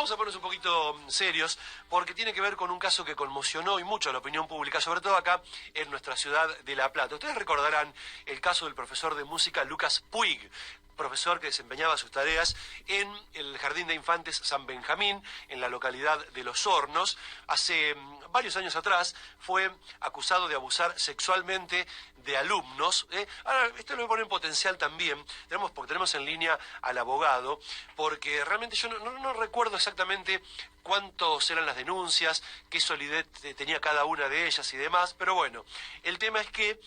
vamos a ponernos un poquito serios, porque tiene que ver con un caso que conmocionó y mucho a la opinión pública, sobre todo acá en nuestra ciudad de La Plata. Ustedes recordarán el caso del profesor de música Lucas Puig, profesor que desempeñaba sus tareas en el Jardín de Infantes San Benjamín, en la localidad de Los Hornos. Hace varios años atrás fue acusado de abusar sexualmente de alumnos. Ahora, esto lo pone en potencial también, porque tenemos en línea al abogado, porque realmente yo no recuerdo exactamente cuántos eran las denuncias, qué solidez tenía cada una de ellas y demás, pero bueno, el tema es que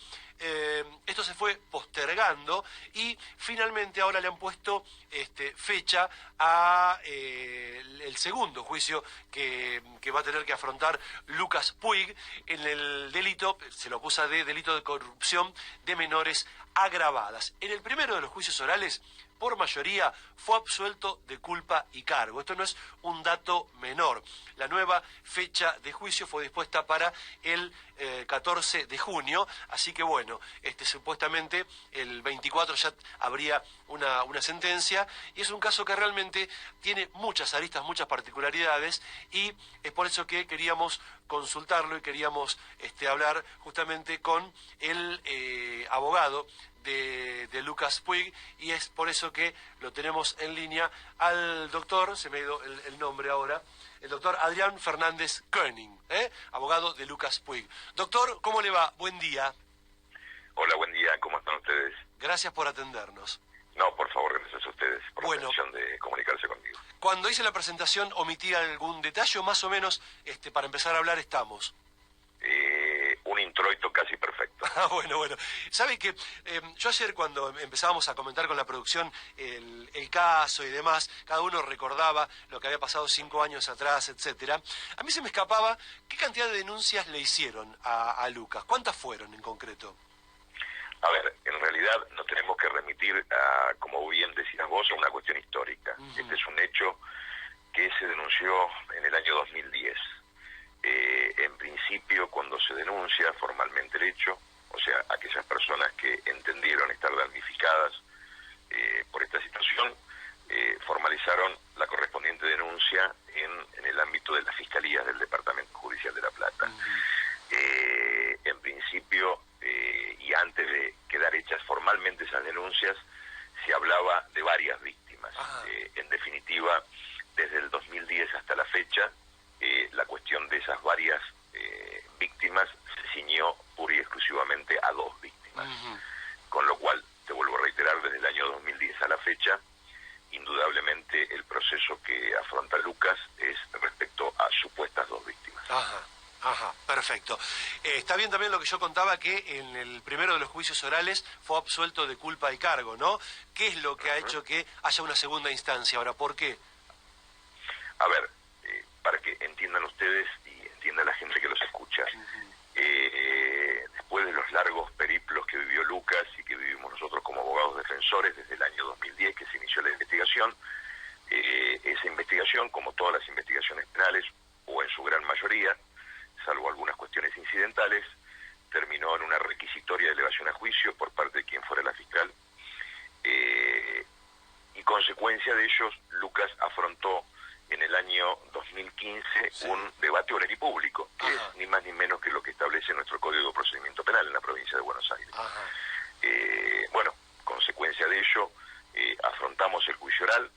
esto se fue postergando y finalmente ahora le han puesto fecha a el segundo juicio que va a tener que afrontar Lucas Puig en el delito, se lo acusa de delito de corrupción de menores agravadas. En el primero de los juicios orales, por mayoría, fue absuelto de culpa y cargo. Esto no es un dato menor. La nueva fecha de juicio fue dispuesta para el 14 de junio, así que bueno, supuestamente el 24 ya habría una sentencia, y es un caso que realmente tiene muchas aristas, muchas particularidades, y es por eso que queríamos consultarlo y queríamos hablar justamente con el abogado de Lucas Puig, y es por eso que lo tenemos en línea al doctor, se me ha ido el nombre ahora, el doctor Adrián Fernández Koenig, abogado de Lucas Puig. Doctor, ¿cómo le va? Buen día. Hola, buen día, ¿cómo están ustedes? Gracias por atendernos. No, por favor, gracias a ustedes por la atención de comunicarse conmigo. Cuando hice la presentación, ¿omití algún detalle o más o menos, para empezar a hablar, estamos? Un introito casi perfecto. Bueno. ¿Sabe que yo ayer cuando empezábamos a comentar con la producción el caso y demás, cada uno recordaba lo que había pasado 5 años atrás, etcétera? A mí se me escapaba qué cantidad de denuncias le hicieron a Lucas. ¿Cuántas fueron en concreto? A ver, en realidad nos tenemos que remitir a, como bien decías vos, a una cuestión histórica. Este es un hecho que se denunció en el año 2010. En principio, cuando se denuncia formalmente el hecho, o sea, aquellas personas que entendieron estar damnificadas por esta situación, formalizaron la correspondiente denuncia en el ámbito de las fiscalías del Departamento Judicial de La Plata. En principio, y antes de quedar hechas formalmente esas denuncias, se hablaba de varias víctimas. En definitiva, desde el 2010 hasta la fecha, la cuestión de esas varias víctimas se ciñó pura y exclusivamente a 2 víctimas. Con lo cual, te vuelvo a reiterar, desde el año 2010 a la fecha, indudablemente el proceso que afronta Lucas es respecto a supuestas 2 víctimas. Ajá, perfecto. Está bien también lo que yo contaba, que en el primero de los juicios orales fue absuelto de culpa y cargo, ¿no? ¿Qué es lo que ha hecho que haya una segunda instancia ahora? ¿Por qué? A ver, para que entiendan ustedes y entienda la gente que los escucha, después de los largos periplos que vivió Lucas y que vivimos nosotros como abogados defensores desde el año 2010 que se inició la investigación, esa investigación, como todas las investigaciones penales, o en su gran mayoría, salvo algunas cuestiones incidentales, terminó en una requisitoria de elevación a juicio por parte de quien fuera la fiscal, y consecuencia de ellos, Lucas afrontó en el año 2015 un debate oral y público, que es ni más ni menos que lo que establece nuestro Código de Procedimiento Penal en la provincia de Buenos Aires. Bueno, consecuencia de ello, afrontamos el juicio oral,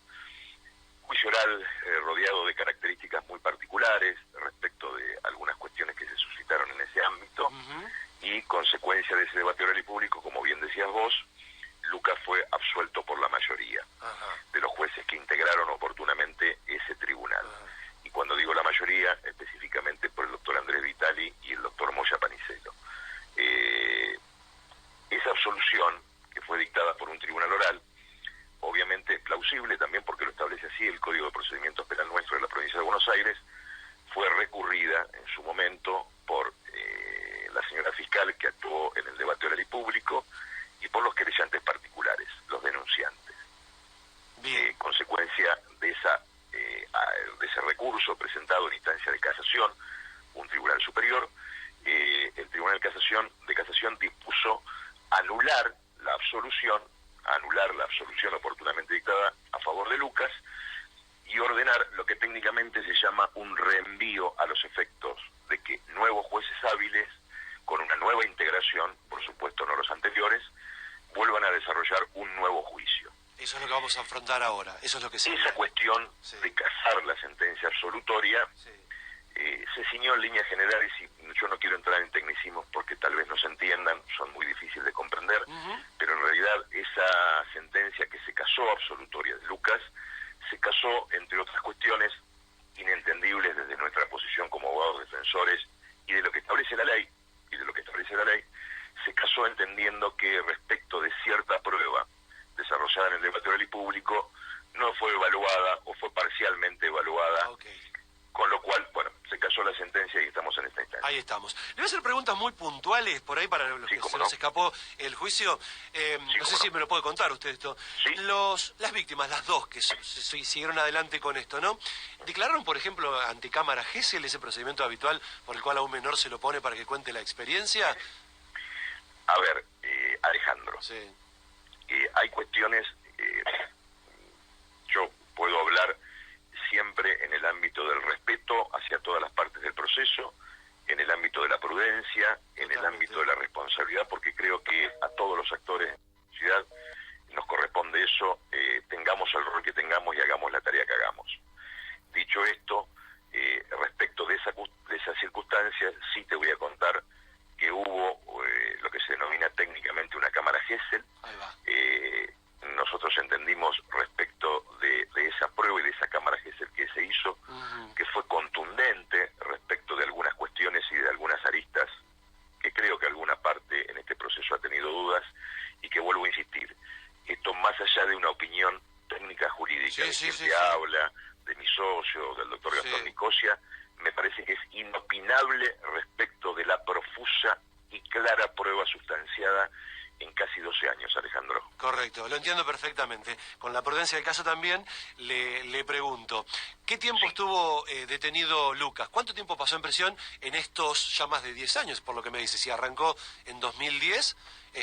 rodeado de características muy particulares respecto de algunas cuestiones que se suscitaron en ese ámbito, y consecuencia de ese debate oral y público, como bien decías vos, Lucas fue absuelto por la mayoría de los jueces que integraron oportunamente ese tribunal. Y cuando digo la mayoría, específicamente por el doctor Andrés Vitali y el doctor Moya Panicelo. Esa absolución, que fue dictada por un tribunal oral, obviamente plausible también porque lo establece así el Código de Procedimientos Penal nuestro de la provincia de Buenos Aires, fue recurrida en su momento por la señora fiscal que actuó en el debate oral y público y por los querellantes particulares, los denunciantes. Consecuencia de ese recurso presentado en instancia de casación, un tribunal superior, el Tribunal de Casación dispuso anular la absolución oportunamente dictada a favor de Lucas, y ordenar lo que técnicamente se llama un reenvío a los efectos de que nuevos jueces hábiles, con una nueva integración, por supuesto no los anteriores, vuelvan a desarrollar un nuevo juicio. Eso es lo que vamos a afrontar ahora, eso es lo que se... Esa cuestión sí. de casar la sentencia absolutoria Sí. Se ciñó en líneas generales, y yo no quiero entrar en tecnicismos porque tal vez no se entiendan, son muy difíciles de comprender, pero en realidad esa sentencia que se casó absolutoria de Lucas, se casó, entre otras cuestiones, inentendibles desde nuestra posición como abogados defensores y de lo que establece la ley, se casó entendiendo que respecto de cierta prueba desarrollada en el debate oral y público, no fue evaluada o fue parcialmente evaluada, con lo cual, bueno, se casó la sentencia y estamos en esta instancia. Ahí estamos. Le voy a hacer preguntas muy puntuales por ahí para los que se nos escapó el juicio. No sé si me lo puede contar usted esto. ¿Sí? Las víctimas, las dos que siguieron adelante con esto, ¿no? ¿Declararon, por ejemplo, ante cámara Gesell ese procedimiento habitual por el cual a un menor se lo pone para que cuente la experiencia? A ver, Alejandro, Sí. hay cuestiones, yo puedo hablar siempre en el ámbito del respeto hacia todas las partes del proceso, en el ámbito de la prudencia, en el ámbito de la responsabilidad, porque creo que a todos los actores de la sociedad nos corresponde eso, tengamos el rol que tengamos y hagamos la tarea que hagamos. Dicho esto, respecto de esas circunstancias, sí te voy a contar que hubo lo que se denomina técnicamente una cámara Gesell. Ahí va. Nosotros entendimos respecto de esa prueba y de esa cámara Gesell que se hizo, que fue contundente respecto de algunas cuestiones y de algunas aristas, que creo que alguna parte en este proceso ha tenido dudas, y que vuelvo a insistir, esto más allá de una opinión técnica jurídica, de quien habla, de mi socio, del doctor Gastón Nicosia, me parece que es inopinable respecto de la profusa y clara prueba sustanciada en casi 12 años, Alejandro. Correcto, lo entiendo perfectamente. Con la prudencia del caso también le pregunto, ¿qué tiempo estuvo detenido Lucas? ¿Cuánto tiempo pasó en prisión en estos ya más de 10 años, por lo que me dice? Si arrancó en 2010...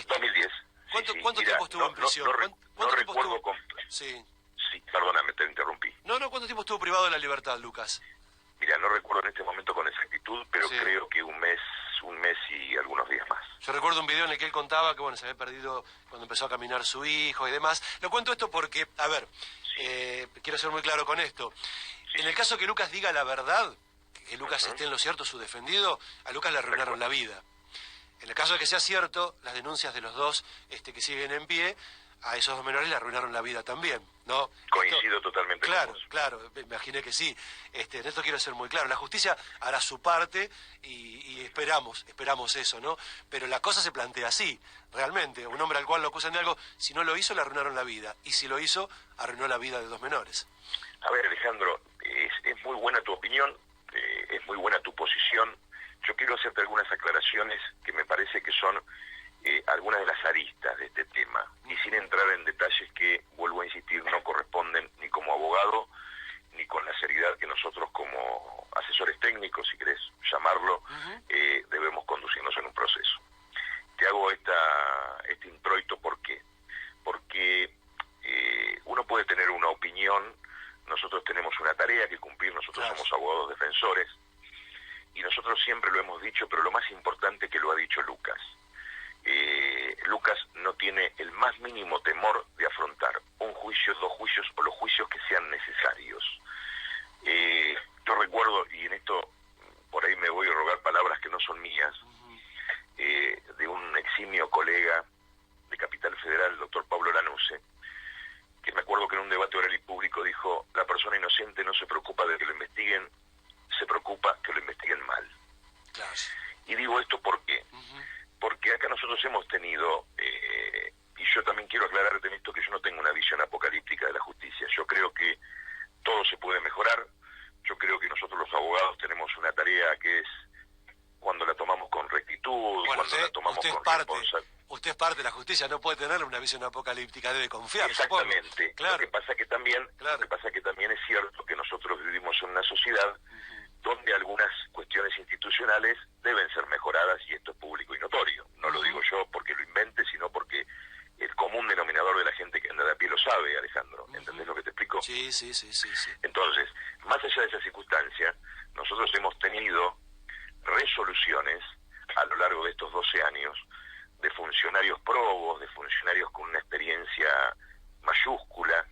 2010. ¿Cuánto tiempo estuvo en prisión? No recuerdo... Sí, perdóname, te interrumpí. No, ¿cuánto tiempo estuvo privado de la libertad, Lucas? Mira, no recuerdo en este momento con exactitud, pero creo que un mes y algunos días más. Yo recuerdo un video en el que él contaba que, bueno, se había perdido cuando empezó a caminar su hijo y demás. Lo cuento esto porque, a ver, quiero ser muy claro con esto. En el caso que Lucas diga la verdad, que Lucas esté en lo cierto, su defendido, a Lucas le arruinaron la vida. En el caso de que sea cierto, las denuncias de los dos que siguen en pie, a esos dos menores le arruinaron la vida también, ¿no? Coincido totalmente claro, con vos. Claro, me imaginé que sí. En esto quiero ser muy claro. La justicia hará su parte y esperamos eso, ¿no? Pero la cosa se plantea así, realmente. Un hombre al cual lo acusan de algo, si no lo hizo, le arruinaron la vida. Y si lo hizo, arruinó la vida de dos menores. A ver, Alejandro, es muy buena tu opinión, es muy buena tu posición. Yo quiero hacerte algunas aclaraciones que me parece que son algunas de las aristas de este tema, y sin entrar en detalles que, vuelvo a insistir, no corresponden ni como abogado, ni con la seriedad que nosotros como asesores técnicos, si querés llamarlo, debemos conducirnos en un proceso. Te hago este introito, ¿por qué? Porque uno puede tener una opinión, nosotros tenemos una tarea que cumplir, nosotros somos abogados defensores, y nosotros siempre lo hemos dicho, pero lo más importante que lo ha dicho Lucas. Lucas no tiene el más mínimo temor de afrontar un juicio, dos juicios o los juicios que sean necesarios. Yo recuerdo, y en esto por ahí me voy a rogar palabras que no son mías, de un eximio colega de Capital Federal, el doctor Pablo Lanuse, que me acuerdo que en un debate oral y público dijo: la persona inocente no se preocupa de que lo investiguen, se preocupa que lo investiguen mal. Claro. Y digo esto porque acá nosotros hemos tenido, y yo también quiero aclararte en esto, que yo no tengo una visión apocalíptica de la justicia. Yo creo que todo se puede mejorar. Yo creo que nosotros los abogados tenemos una tarea que es, cuando la tomamos con rectitud, bueno, cuando la tomamos con responsabilidad. Usted es parte de la justicia, no puede tener una visión apocalíptica, debe confiar. Exactamente. Claro. Lo que pasa que también es cierto que nosotros vivimos en una sociedad donde algunas cuestiones institucionales deben ser mejoradas, y esto es público y notorio. No lo digo yo porque lo invente, sino porque el común denominador de la gente que anda de a pie lo sabe, Alejandro. ¿Entendés lo que te explico? Sí. sí, sí, sí, sí. Entonces, más allá de esa circunstancia, nosotros hemos tenido resoluciones a lo largo de estos 12 años de funcionarios probos, de funcionarios con una experiencia mayúscula,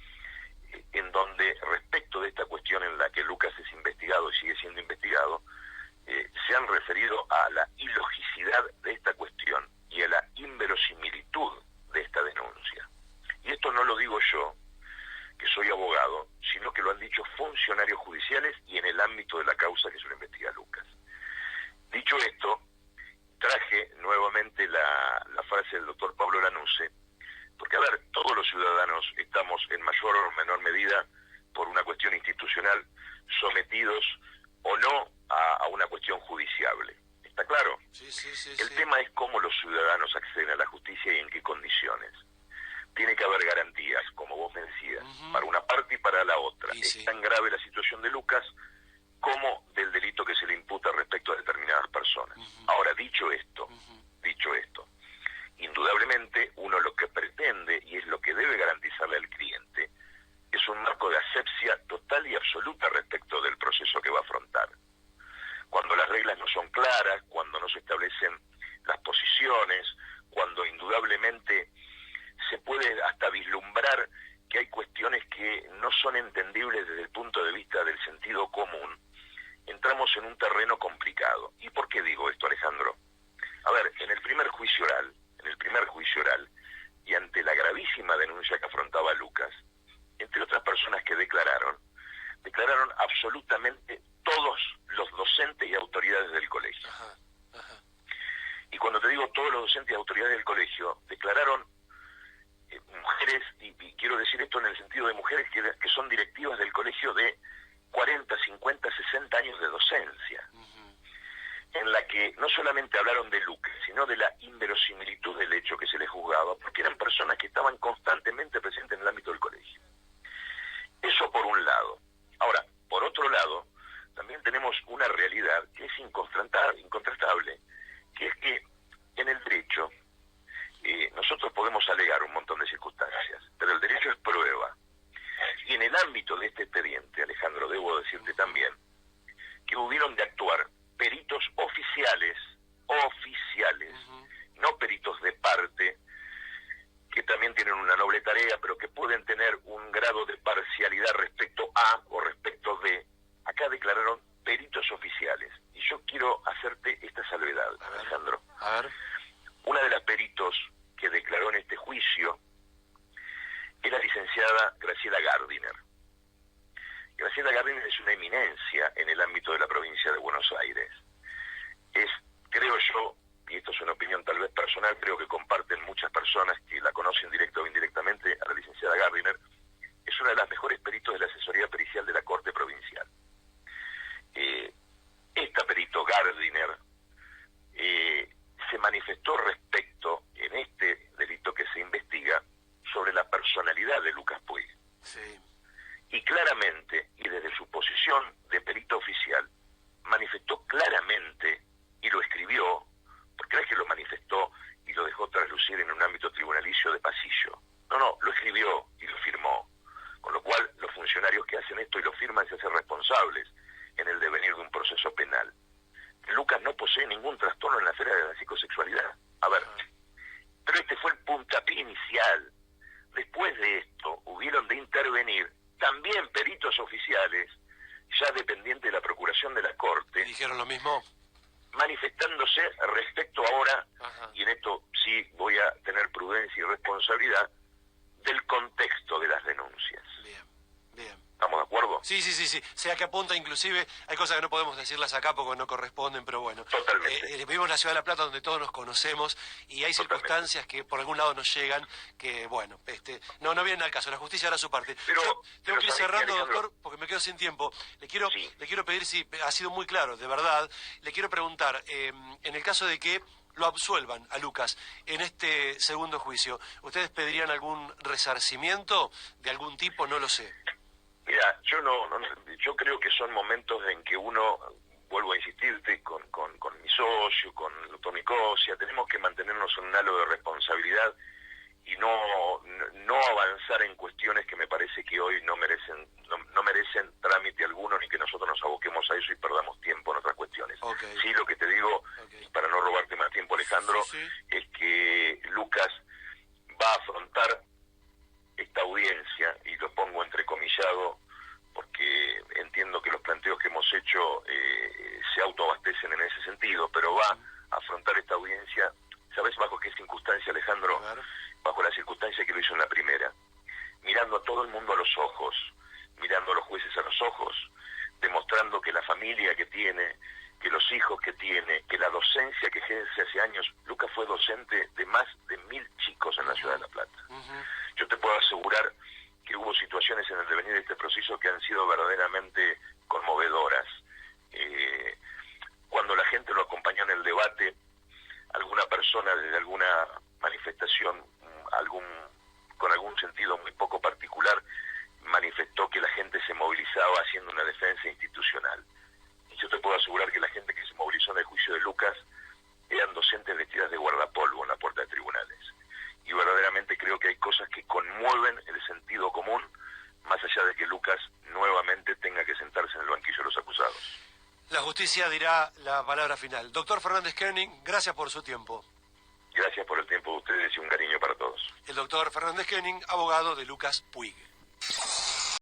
en donde respecto de esta cuestión en la que Lucas es investigado y sigue siendo investigado, se han referido a la ilogicidad de esta cuestión y a la inverosimilitud de esta denuncia. Y esto no lo digo yo, que soy abogado, sino que lo han dicho funcionarios judiciales y en el ámbito de la causa que se lo investiga Lucas. Dicho esto, traje nuevamente la frase del doctor Pablo Lanuse, porque, a ver, todos los ciudadanos estamos en mayor o menor medida, por una cuestión institucional, sometidos o no a una cuestión judiciable. ¿Está claro? Sí, sí, sí, El tema es cómo los ciudadanos acceden a la justicia y en qué condiciones. Tiene que haber garantías, como vos me decías, para una parte y para la otra. Es tan grave la situación de Lucas como del delito que se le imputa respecto a determinadas personas. Ahora, dicho esto, indudablemente uno lo que pretende, y es lo que debe garantizarle al cliente, es un marco de asepsia total y absoluta respecto del proceso que va a afrontar. Cuando las reglas no son claras, cuando no se establecen las posiciones, cuando indudablemente se puede hasta vislumbrar que hay cuestiones que no son entendibles desde el punto de vista del sentido común, entramos en un terreno complicado. ¿Y por qué digo esto, Alejandro? A ver, en el primer juicio oral, y ante la gravísima denuncia que afrontaba Lucas, entre otras personas que declararon absolutamente todos los docentes y autoridades del colegio. Y cuando te digo todos los docentes y autoridades del colegio, declararon mujeres, y quiero decir esto en el sentido de mujeres que son directivas del colegio de 40, 50, 60 años de docencia, en la que no solamente hablaron de Lucas, sino de la inverosimilitud del hecho que se les juzgaba, porque eran personas que estaban constantemente presentes en el ámbito del colegio. Eso por un lado. Ahora, por otro lado, también tenemos una realidad que es incontrastable, que es que en el derecho nosotros podemos alegar un montón de circunstancias, pero el derecho es prueba. Y en el ámbito de este expediente, Alejandro, debo decirte también que hubieron de actuar peritos oficiales, no peritos de parte, que también tienen una noble tarea, pero que pueden tener un grado de parcialidad respecto a o respecto de. Acá declararon peritos oficiales. Y yo quiero hacerte esta salvedad, Alejandro. A ver. Una de las peritos que declaró en este juicio es la licenciada Graciela Gardiner. Graciela Gardiner es una eminencia en el ámbito de la provincia de Buenos Aires. Es, creo yo, y esto es una opinión tal vez personal, creo que comparten muchas personas que la conocen directa o indirectamente a la licenciada Gardiner, es una de las mejores peritos de la asesoría pericial de la Corte Provincial. Esta perito Gardiner se manifestó respecto, en este delito que se investiga, sobre la personalidad de Lucas Puig. Sí. Y claramente, y desde su posición de perito oficial, manifestó claramente, y lo escribió, porque no es que lo manifestó y lo dejó traslucir en un ámbito tribunalicio de pasillo. No, lo escribió y lo firmó. Con lo cual, los funcionarios que hacen esto y lo firman se hacen responsables en el devenir de un proceso penal. Lucas no posee ningún trastorno en la esfera de la psicosexualidad. A ver, pero este fue el puntapié inicial. Después de esto, hubieron de intervenir también peritos oficiales, ya dependientes de la Procuración de la Corte. ¿Dijeron lo mismo? Manifestándose respecto ahora, y en esto sí voy a tener prudencia y responsabilidad, del contexto de las denuncias. Bien. ¿Estamos de acuerdo? Sí. Sea que apunta, inclusive, hay cosas que no podemos decirlas acá porque no corresponden, pero bueno. Totalmente. Vivimos en la Ciudad de La Plata donde todos nos conocemos y hay circunstancias que por algún lado nos llegan que, bueno, no vienen al caso. La justicia hará su parte. Pero, yo tengo que ir cerrando, Alejandro, doctor, porque me quedo sin tiempo. Le quiero pedir, si ha sido muy claro, de verdad, le quiero preguntar, en el caso de que lo absuelvan a Lucas en este segundo juicio, ¿ustedes pedirían algún resarcimiento de algún tipo? No lo sé. Mira, yo creo que son momentos en que uno, vuelvo a insistirte, con mi socio, con el doctor Nicosia, tenemos que mantenernos en un halo de responsabilidad y no avanzar en cuestiones que me parece que hoy no merecen trámite alguno, ni que nosotros nos aboquemos a eso y perdamos tiempo en otras cuestiones. Okay. Sí, lo que te digo, para no robarte más tiempo, Alejandro, sí. es que Lucas va a afrontar esta audiencia, y lo pongo entrecomillado porque entiendo que los planteos que hemos hecho se autoabastecen en ese sentido, pero va a afrontar esta audiencia. ¿Sabes bajo qué circunstancia, Alejandro? Claro. Bajo la circunstancia que lo hizo en la primera, mirando a todo el mundo a los ojos, mirando a los jueces a los ojos, demostrando que la familia que tiene, que los hijos que tiene, que la docencia que ejerce hace años. Lucas fue docente de más de 1000 chicos en la ciudad de La Plata. Yo te puedo asegurar que hubo situaciones en el devenir de este proceso que han sido verdaderamente conmovedoras. Cuando la gente lo acompañó en el debate, alguna persona desde alguna manifestación, con algún sentido muy poco particular, manifestó que la gente se movilizaba haciendo una defensa institucional. Y yo te puedo asegurar que la gente que se movilizó en el juicio de Lucas eran docentes vestidas de guardapolvo en la puerta de tribunales. Y verdaderamente creo que hay cosas que conmueven el sentido común, más allá de que Lucas nuevamente tenga que sentarse en el banquillo de los acusados. La justicia dirá la palabra final. Doctor Fernández Koenig, gracias por su tiempo. Gracias por el tiempo de ustedes y un cariño para todos. El doctor Fernández Koenig, abogado de Lucas Puig.